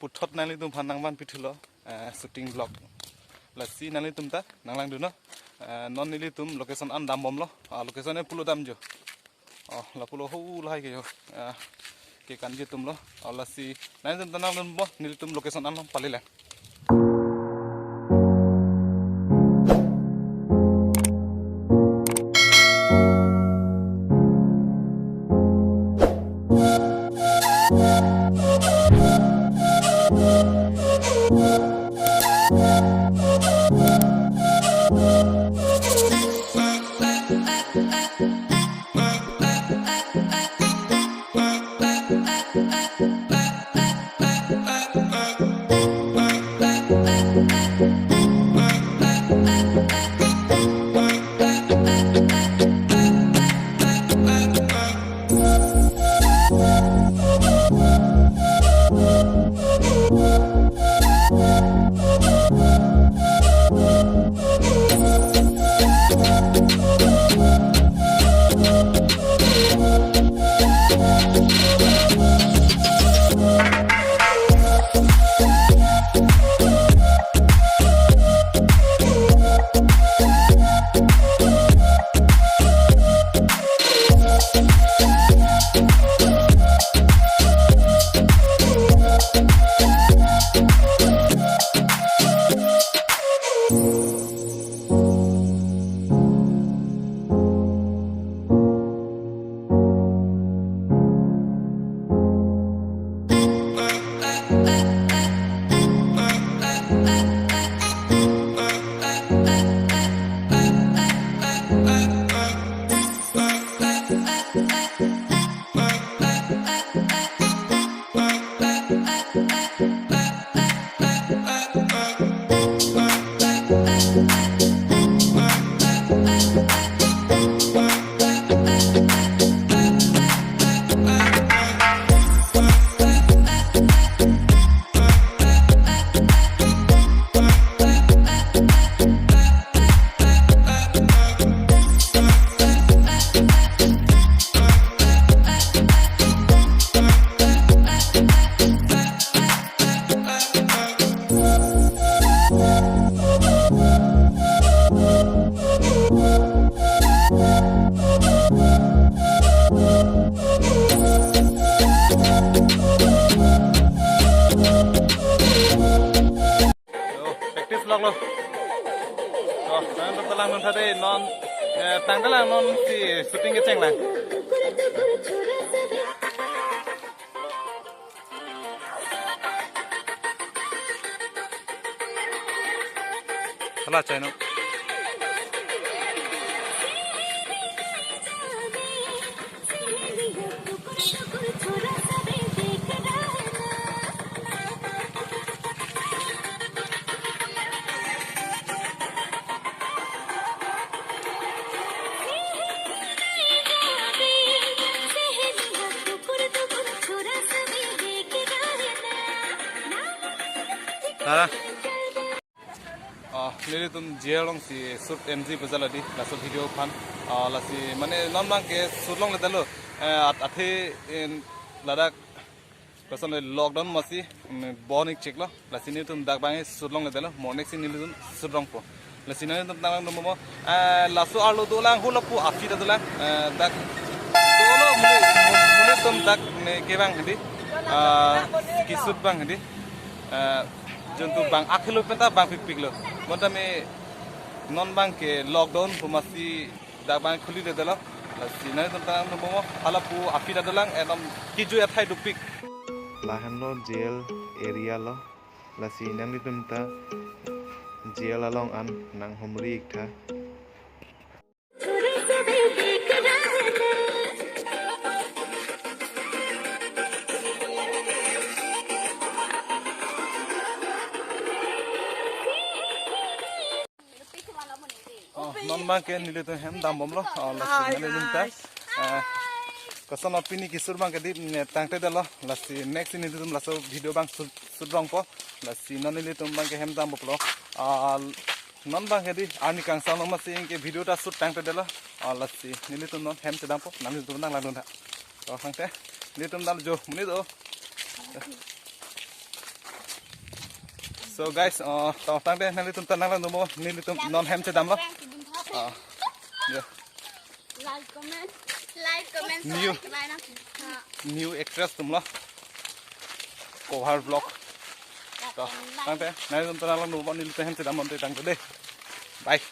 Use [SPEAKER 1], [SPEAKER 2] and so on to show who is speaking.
[SPEAKER 1] puthot nali tum phanang ban pithulo shooting vlog lasi nali tum ta nanglang du no non nili tum location an dam bom lo location e pulo dam jo la pulo ho lai ke jo ke kan je tum lo lasi nali tum ta nang bo nili tum location an palila lo nang talang non thade non tang talang non si shooting ke cheng lang hala chai no Nili tum jealong si shoot MG bajaladi laso video fan lasi mane non bang ke shoot long le dalo athe ladak person lockdown masi bonik check lo lasi ni tum dak bang shoot long le dalo morning sin nili tum shoot long po lasi ni tum tang no mo laso arlo dolang hulapu afi dalang dak dolo mule tum dak ne ke bang hedi ki shoot bang hedi juntu bang akhilo penta bang pik lo monta me non bang ke lockdown pumasi da bang khuli de dalo lasi na tum tang mo hala pu afida dalang edom kiju athai du pik lahan lo jail area lo lasi nang li tum ta jail along an nang humri ikha non bang ke nili to hem dam bom lo lasi nali tum ta kosan opini kisur bang ke di tangte dalo lasi next ini tum laso video bang sudrong po lasi nonili tum bang ke hem dam boplo non bang ke di ani kang sa loma sing ke video ta sud tangte dalo lasi nili tum non hem sedam po nali tum nang ladon tha to hangte nili tum dal jo muni do so guys tao tang de nali tum tanang la numo nili tum non hem che dam lo yeah
[SPEAKER 2] like comment
[SPEAKER 1] New.
[SPEAKER 2] subscribe na
[SPEAKER 1] new actress tum lo cover vlog to tang de nali tum tanang la numo nili tum hem che dam on te tang de bye